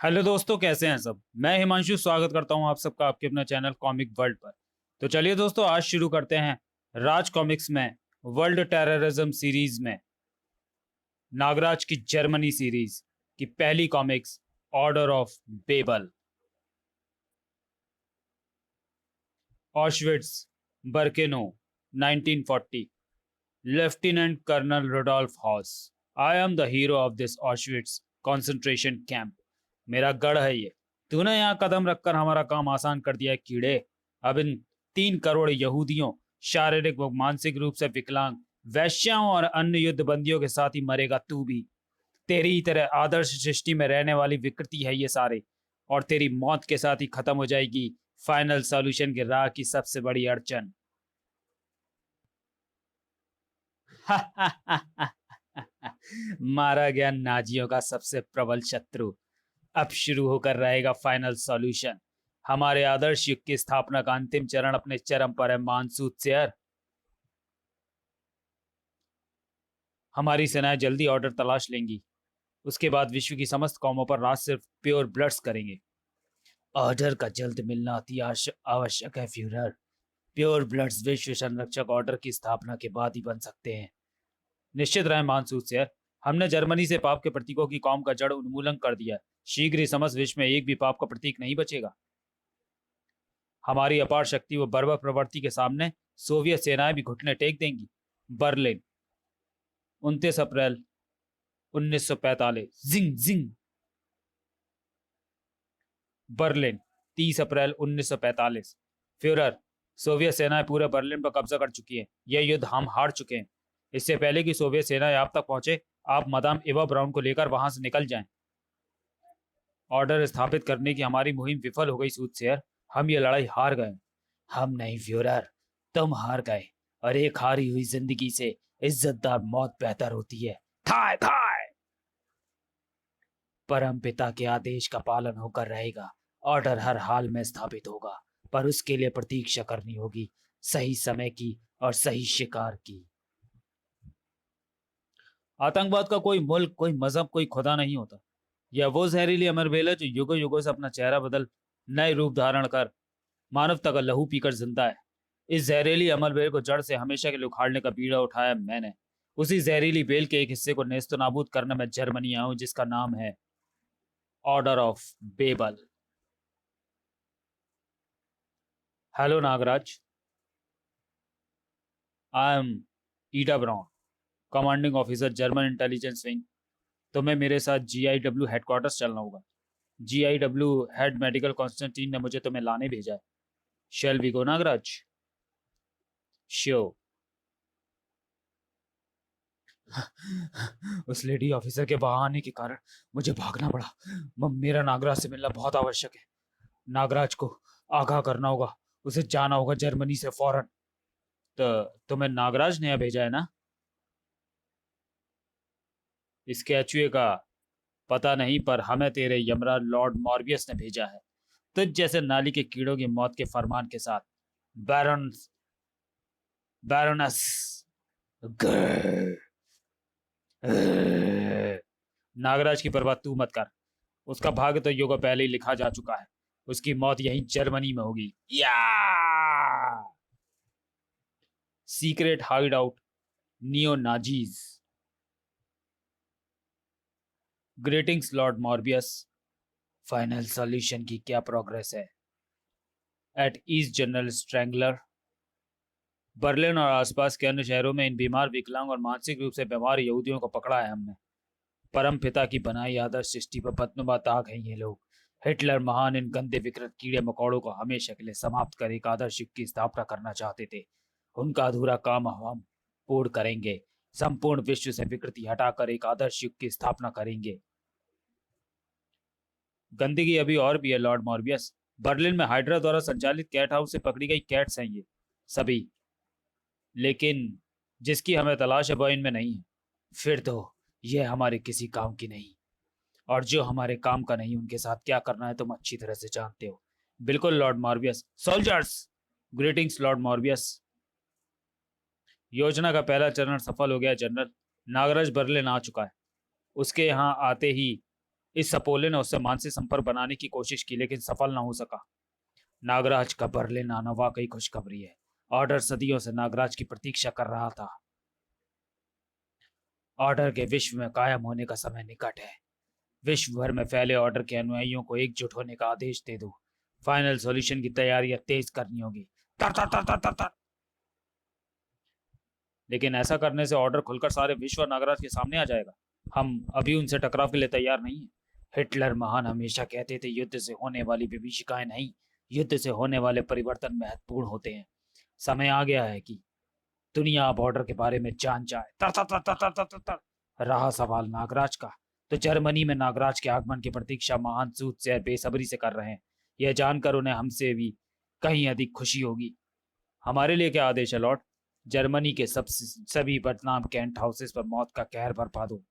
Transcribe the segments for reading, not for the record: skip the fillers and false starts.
Hello दोस्तों, कैसे हैं सब। मैं हिमांशु स्वागत करता हूं आप सबका आपके अपना चैनल कॉमिक वर्ल्ड पर। तो चलिए दोस्तों, आज शुरू करते हैं राज कॉमिक्स में वर्ल्ड टेररिज्म सीरीज में नागराज की जर्मनी सीरीज की पहली comics order of Babel. Auschwitz Birkenau 1940। Lieutenant colonel Rudolf Hoss. I am the hero of this Auschwitz concentration camp. मेरा गढ़ है ये। तूने यहाँ कदम रखकर हमारा काम आसान कर दिया है कीड़े। अब इन 3 करोड़ यहूदियों, शारीरिक व मानसिक रूप से विकलांग, वैश्याओं और अन्य युद्ध बंदियों के साथ ही मरेगा तू भी। तेरी ही तरह आदर्श सृष्टि में रहने वाली विकृति है ये सारे, और तेरी मौत के साथ ही खत्म हो जाएगी फाइनल सॉल्यूशन की राह की सबसे बड़ी अड़चन। मारा गया नाजियों का सबसे प्रबल शत्रु। अब शुरू होकर रहेगा फाइनल सॉल्यूशन। हमारे आदर्श युग की स्थापना का अंतिम चरण अपने चरम पर है मानसूद सेयर। हमारी सेनाएं जल्दी ऑर्डर तलाश लेंगी। उसके बाद विश्व की समस्त कौमों पर राज सिर्फ प्योर ब्लड्स करेंगे। ऑर्डर का जल्द मिलना अति आवश्यक है फ्यूरर। प्योर ब्लड्स विश्व संरक्षक ऑर्डर की स्थापना के बाद ही बन सकते हैं। निश्चित रहे मानसूद सेयर, हमने जर्मनी से पाप के प्रतीकों की कौम का जड़ उन्मूलन कर दिया है। शीघ्र ही समस्त विश्व में एक भी पाप का प्रतीक नहीं बचेगा। हमारी अपार शक्ति व बर्बर प्रवृत्ति के सामने सोवियत सेनाएं भी घुटने टेक देंगी। बर्लिन 29 अप्रैल 1945। जिंग जिंग। बर्लिन 30 अप्रैल 1945। फ्यूरर, सोवियत सेनाएं पूरे बर्लिन पर कब्जा कर चुकी हैं। यह युद्ध हम हार चुके हैं। इससे पहले कि सोवियत सेनाएं आप तक पहुंचे, आप मदाम इवा ब्राउन को लेकर वहां से निकल जाएं। ऑर्डर स्थापित करने की हमारी मुहिम विफल हो गई सूदसेयर। हम ये लड़ाई हार गए। हम नहीं फ्यूरर, तुम हार गए। और एक हारी हुई जिंदगी से इज्जतदार मौत बेहतर होती है। थाए थाए। परम पिता के आदेश का पालन होकर रहेगा। ऑर्डर हर हाल में स्थापित होगा, पर उसके लिए प्रतीक्षा करनी होगी, सही समय की और सही शिकार की। आतंकवाद का कोई मुल्क, कोई मजहब, कोई खुदा नहीं होता। यह वो जहरीली अमरबेल है जो युगों युगों से अपना चेहरा बदल, नए रूप धारण कर मानवता का लहू पीकर जिंदा है। इस जहरीली अमरबेल को जड़ से हमेशा के लिए उखाड़ने का बीड़ा उठाया मैंने। उसी जहरीली बेल के एक हिस्से को नेस्तो नाबूद करने में जर्मनी आया हूं, जिसका नाम है order of Babel. Hello Nagraj, I am Ida Brown, commanding officer German intelligence wing. तुम्हें मेरे साथ GIW हेडक्वार्टर्स चलना होगा। GIW हेड मेडिकल कॉन्स्टेंटीन ने मुझे तुम्हें लाने भेजा है। Shall we go Nagraj? Sure. उस लेडी ऑफिसर के वहां आने के कारण मुझे भागना पड़ा। मेरा नागराज से मिलना बहुत आवश्यक है। नागराज को आगाह करना होगा, उसे जाना होगा जर्मनी से फौरन। तो तुम्हें नागराज ने भेजा है ना? इसके एचयूए का पता नहीं, पर हमें तेरे यमराज लॉर्ड मॉर्बियस ने भेजा है, तुझ जैसे नाली के कीड़ों की मौत के फरमान के साथ। बैरन बैरोनस नागराज की परवाह तू मत कर। उसका भाग्य तो युगों पहले ही लिखा जा चुका है। उसकी मौत यहीं जर्मनी में होगी। या secret hideout neo Nazis. Greetings lord Morbius. Final solution की क्या प्रोग्रेस है? At ease general Strangler. Berlin और आसपास के अन्य शहरों में इन बीमार, विकलांग और मानसिक रूप से बीमार यहूदियों को पकड़ा है हमने। परम पिता की बनाई आदर्श सृष्टि पर बदनुमा दाग है ये लोग। हिटलर महान इन गंदे विकृत कीड़े मकोड़ों को हमेशा के लिए समाप्त कर एक आदर्श युग की स्थापना करना चाहते थे। उनका अधूरा काम हम पूर्ण करेंगे। संपूर्ण विश्व से विकृति हटाकर एक आदर्श युग की स्थापना करेंगे। गंदगी अभी और भी है लॉर्ड मॉर्बियस। बर्लिन में हाइड्रा द्वारा संचालित कैट हाउस से पकड़ी गई कैट्स हैं ये सभी, लेकिन जिसकी हमें तलाश है वह इनमें नहीं है। फिर तो यह हमारे किसी काम की नहीं, और जो हमारे काम का नहीं उनके साथ क्या करना है तुम अच्छी तरह से जानते हो। बिल्कुल Lord Morbius. Soldiers, greetings lord Morbius. योजना का पहला चरण सफल हो गया जनरल। नागराज बर्लिन आ चुका है। उसके यहाँ आते ही इस सपोले ने उससे मानसिक संपर्क बनाने की कोशिश की लेकिन सफल न हो सका। नागराज का बर्लिन आना वाकई खुशखबरी है। ऑर्डर सदियों से नागराज की प्रतीक्षा कर रहा था। ऑर्डर के विश्व में कायम होने का समय निकट है। विश्व भर में फैले ऑर्डर के अनुयायियों को एकजुट होने का आदेश दे दो। फाइनल सॉल्यूशन की तैयारियां तेज करनी होगी। तर तर तर तर तर तर। लेकिन ऐसा करने से ऑर्डर खुलकर सारे विश्व और नागराज के सामने आ जाएगा। हम अभी उनसे टकराव के लिए तैयार नहीं है। हिटलर महान हमेशा कहते थे युद्ध से होने वाली विभीषिकाएं नहीं, युद्ध से होने वाले परिवर्तन महत्वपूर्ण होते हैं। समय आ गया है कि दुनिया अब ऑर्डर के बारे में जान जाए। तर तर तर तर तर तर तर तर। रहा सवाल नागराज का, तो जर्मनी में नागराज के आगमन की प्रतीक्षा महान सूदसेर बेसब्री से कर रहे हैं। यह जानकर उन्हें हमसे भी कहीं अधिक खुशी होगी। हमारे लिए क्या आदेश है लॉर्ड? जर्मनी के सभी बदनाम कैंट हाउसेस पर मौत का कहर बरपा दो।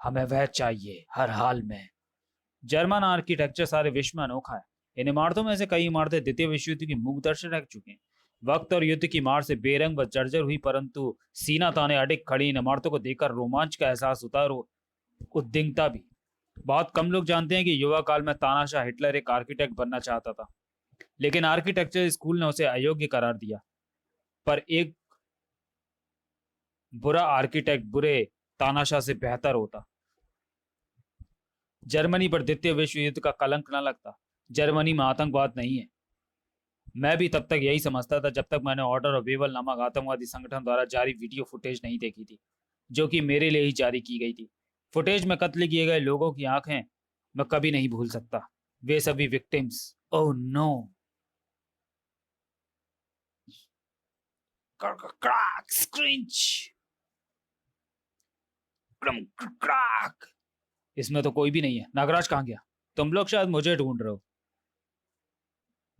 हमें वह चाहिए हर हाल में। जर्मन आर्किटेक्चर सारे विश्व में अनोखा है। इन इमारतों में से कई इमारतें द्वितीय विश्व युद्ध की मूक दर्शन रह चुकी हैं। वक्त और युद्ध की मार से बेरंग व जर्जर हुई, परंतु सीना ताने अडिग खड़ी इन इमारतों को देखकर रोमांच का एहसास होता है और उद्विग्नता भी। बहुत कम लोग जानते हैं कि युवा काल में तानाशाह हिटलर एक आर्किटेक्ट बनना चाहता था, लेकिन आर्किटेक्चर स्कूल ने उसे अयोग्य करार दिया। पर एक बुरा आर्किटेक्ट बुरे तानाशाह से बेहतर होता। जर्मनी पर द्वितीय विश्व युद्ध का कलंक न लगता। जर्मनी में आतंकवाद नहीं है। मैं भी तब तक यही समझता था जब तक मैंने ऑर्डर ऑफ बेबल नामक आतंकवादी संगठन द्वारा जारी वीडियो फुटेज नहीं देखी थी, जो कि मेरे लिए ही जारी की गई थी। फुटेज में कत्ल किए गए लोगों की आंखें मैं कभी नहीं भूल सकता। वे सभी victims. Oh no. Crack scrunch. Crack. इसमें तो कोई भी नहीं है। नागराज कहाँ गया? तुम लोग शायद मुझे ढूंढ रहे हो।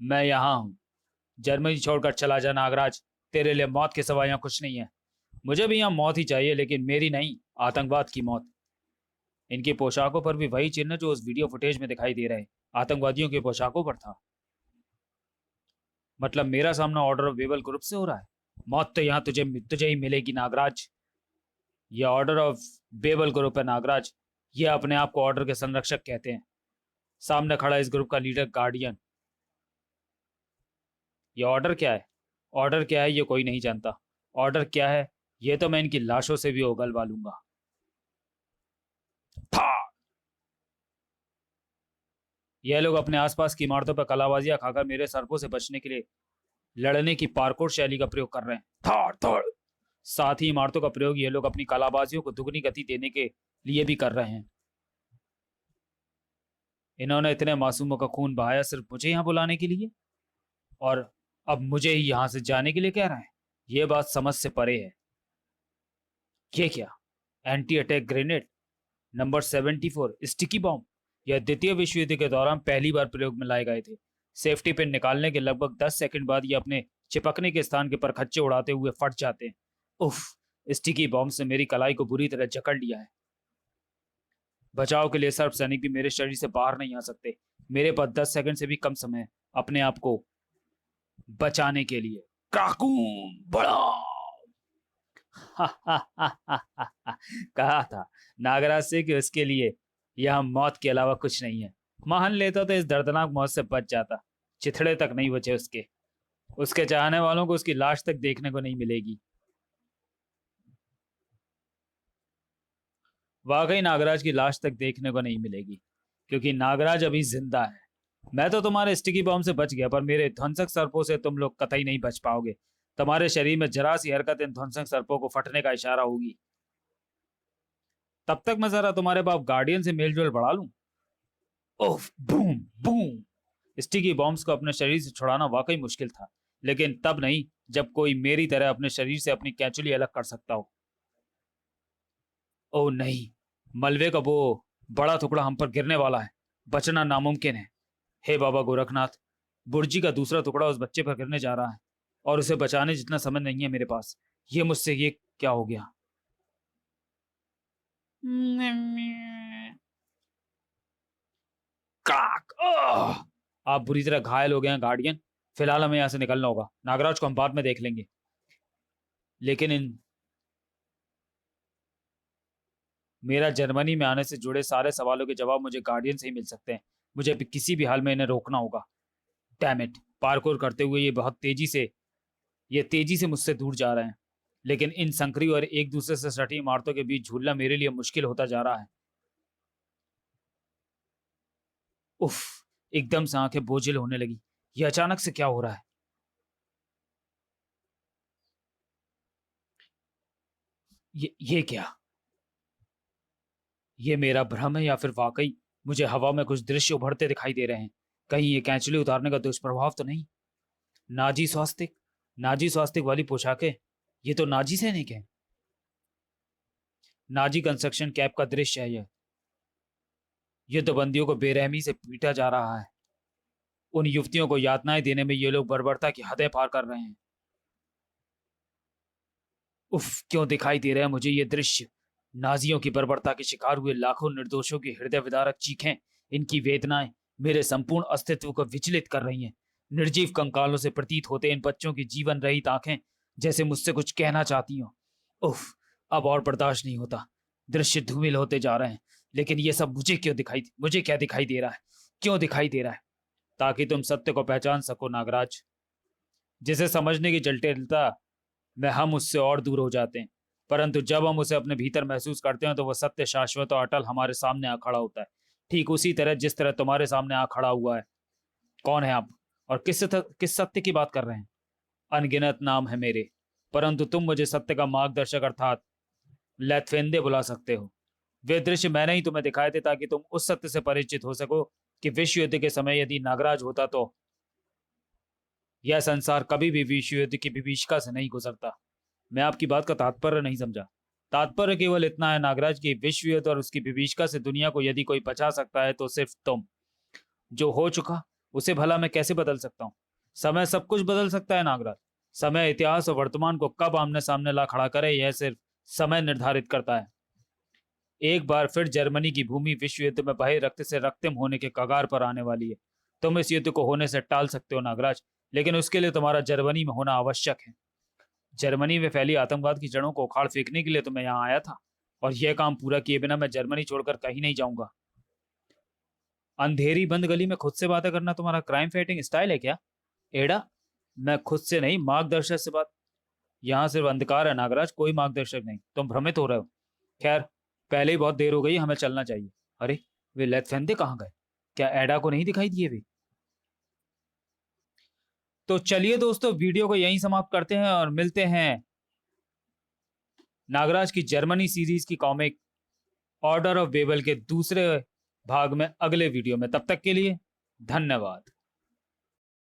मैं यहाँ हूँ। जर्मनी छोड़कर चला जा नागराज। तेरे लिए मौत के सिवा यहाँ कुछ नहीं है। मुझे भी यहाँ मौत ही चाहिए, लेकिन मेरी नहीं, आतंकवाद की मौत। इनकी पोशाकों पर भी वही चिन्ह जो उस वीडियो फुटेज में दिखाई दे रहे आतंकवादियों की पोशाकों पर था। मतलब मेरा सामना ऑर्डर ऑफ बेबल ग्रुप से हो रहा है। मौत तो यहाँ तुझे तुझे ही मिलेगी नागराज। ये ऑर्डर ऑफ बेबल ग्रुप है नागराज। ये अपने आप को ऑर्डर के संरक्षक कहते हैं। सामने खड़ा इस ग्रुप का लीडर गार्डियन। ये ऑर्डर क्या है? ऑर्डर क्या है ये कोई नहीं जानता। ऑर्डर क्या है ये तो मैं इनकी लाशों से भी उगलवा लूंगा। यह लोग अपने आसपास की इमारतों पर कलाबाजियां खाकर मेरे सर्पों से बचने के लिए लड़ने की पार्कोर शैली का प्रयोग कर रहे हैं। थोड़ थोड़। साथ ही इमारतों का प्रयोग ये लोग अपनी कलाबाजियों को दुगनी गति देने के लिए भी कर रहे हैं। इन्होंने इतने मासूमों का खून बहाया सिर्फ मुझे यहाँ बुलाने के लिए, और अब मुझे ही यहाँ से जाने के लिए कह रहे हैं। ये बात समझ से परे है। ये क्या? Anti attack grenade number 74 sticky bomb. यह द्वितीय विश्व युद्ध के दौरान पहली बार प्रयोग में लाए गए थे। सेफ्टी पिन निकालने के लगभग 10 सेकंड बाद ये अपने चिपकने के स्थान के परखच्चे उड़ाते हुए फट जाते हैं। उफ। स्टिकी बॉम्ब से मेरी कलाई को बुरी तरह जकड़ लिया है। बचाव के लिए सर्व सैनिक भी मेरे शरीर से बाहर नहीं आ सकते। मेरे पास 10 सेकंड से भी कम समय है अपने आप को बचाने के लिए। काकूम बड़ा। कहा था नागराज से कि उसके लिए यह मौत के अलावा कुछ नहीं है। मान लेता तो इस दर्दनाक मौत से बच जाता। चिथड़े तक नहीं बचे उसके। उसके चाहने वालों को उसकी लाश तक देखने को नहीं मिलेगी। वाकई नागराज की लाश तक देखने को नहीं मिलेगी, क्योंकि नागराज अभी जिंदा है। मैं तो तुम्हारे स्टिकी बॉम्ब से बच गया, पर मेरे ध्वंसक सर्पों से तुम लोग कतई नहीं बच पाओगे। तुम्हारे शरीर में जरा सी हरकत इन ध्वंसक सर्पों को फटने का इशारा होगी। तब तक मैं जरा तुम्हारे बाप गार्डियन से मेलजोल बढ़ा लूं। ओह बूम बूम। स्टिकी बॉम्ब्स को अपने शरीर से छुड़ाना वाकई मुश्किल था, लेकिन तब नहीं जब कोई मेरी तरह अपने शरीर से अपनी कैंचुली अलग कर सकता हो। ओह नहीं, मलबे का वो बड़ा टुकड़ा हम पर गिरने वाला है। बचना नामुमकिन है। हे बाबा गोरखनाथ, बुर्जी का दूसरा टुकड़ा उस बच्चे पर गिरने जा रहा है, और उसे बचाने जितना समय नहीं है मेरे पास। ये क्या हो गया? काक। आप बुरी तरह घायल हो गए हैं गार्डियन। फिलहाल हमें यहाँ से निकलना होगा। नागराज को हम बाद में देख लेंगे, लेकिन इन मेरा जर्मनी में आने से जुड़े सारे सवालों के जवाब मुझे गार्डियन से ही मिल सकते हैं। मुझे अभी किसी भी हाल में इन्हें रोकना होगा। Damn it! पार्कोर करते हुए ये तेजी से मुझसे दूर जा रहे हैं, लेकिन इन संकरी और एक दूसरे से सटी इमारतों के बीच झूलना मेरे लिए मुश्किल होता जा रहा है। उफ! एकदम से आंखें बोझिल होने लगी। ये अचानक से क्या हो रहा है? ये क्या? ये मेरा भ्रम है या फिर वाकई मुझे हवा में कुछ दृश्य उभरते दिखाई दे रहे हैं? कहीं ये कैंचुली उतारने का दुष्प्रभाव तो नहीं? नाजी स्वास्तिक, नाजी स्वास्तिक वाली पोशाकें, ये तो नाजी सैनिक हैं। नाजी कंस्ट्रक्शन कैंप का दृश्य है यह। युद्धबंदियों को बेरहमी से पीटा जा रहा है। उन युवतियों को यातनाएं देने में ये लोग बर्बरता की हदें पार कर रहे हैं। उफ! क्यों दिखाई दे रहे हैं मुझे ये दृश्य? नाजियों की बर्बरता के शिकार हुए लाखों निर्दोषों की हृदय विदारक चीखें, इनकी वेदनाएं मेरे संपूर्ण अस्तित्व को विचलित कर रही हैं। निर्जीव कंकालों से प्रतीत होते इन बच्चों की जीवन रहित आंखें जैसे मुझसे कुछ कहना चाहती हो। उफ! अब और बर्दाश्त नहीं होता। दृश्य धूमिल होते जा रहे हैं, लेकिन ये सब मुझे क्या दिखाई दे रहा है? क्यों दिखाई दे रहा है? ताकि तुम सत्य को पहचान सको नागराज। जिसे समझने की जटिलता में हम उससे और दूर हो जाते हैं, परंतु जब हम उसे अपने भीतर महसूस करते हैं तो वह सत्य शाश्वत और अटल हमारे सामने आ खड़ा होता है। ठीक उसी तरह जिस तरह तुम्हारे सामने आ खड़ा हुआ है। कौन है आप और किस सत्य की बात कर रहे हैं? अनगिनत नाम है मेरे, परंतु तुम मुझे सत्य का मार्गदर्शक अर्थात लेथफेंदे बुला सकते हो। वे दृश्य मैंने ही तुम्हें दिखाए थे ताकि तुम उस सत्य से परिचित हो सको कि विश्व युद्ध के समय यदि नागराज होता तो यह संसार कभी भी विश्व युद्ध की विभीषिका से नहीं गुजरता। मैं आपकी बात का तात्पर्य नहीं समझा। तात्पर्य केवल इतना है नागराज की विश्व युद्ध और उसकी विभीषिका से दुनिया को यदि कोई बचा सकता है तो सिर्फ तुम। जो हो चुका उसे भला मैं कैसे बदल सकता हूँ? समय सब कुछ बदल सकता है नागराज। समय इतिहास और वर्तमान को कब आमने सामने ला खड़ा करे यह सिर्फ समय निर्धारित करता है। एक बार फिर जर्मनी की भूमि विश्व युद्ध में बहे रक्त से रक्तम होने के कगार पर आने वाली है। तुम इस युद्ध को होने से टाल सकते हो नागराज, लेकिन उसके लिए तुम्हारा जर्मनी में होना आवश्यक है। जर्मनी में फैली आतंकवाद की जड़ों को उखाड़ फेंकने के लिए तो मैं यहाँ आया था, और यह काम पूरा किए बिना मैं जर्मनी छोड़कर कहीं नहीं जाऊंगा। अंधेरी बंद गली में खुद से बातें करना तुम्हारा क्राइम फाइटिंग स्टाइल है क्या? एडा, मैं खुद से नहीं मार्गदर्शक से बात। यहाँ सिर्फ अंधकार है नागराज, कोई मार्गदर्शक नहीं। तुम भ्रमित हो रहे हो। खैर, पहले ही बहुत देर हो गई, हमें चलना चाहिए। अरे, वे लेथफेंदे कहाँ गए? क्या एडा को नहीं दिखाई दिए वे? तो चलिए दोस्तों, वीडियो को यहीं समाप्त करते हैं और मिलते हैं नागराज की जर्मनी सीरीज की कॉमिक ऑर्डर ऑफ बेबल के दूसरे भाग में अगले वीडियो में। तब तक के लिए धन्यवाद।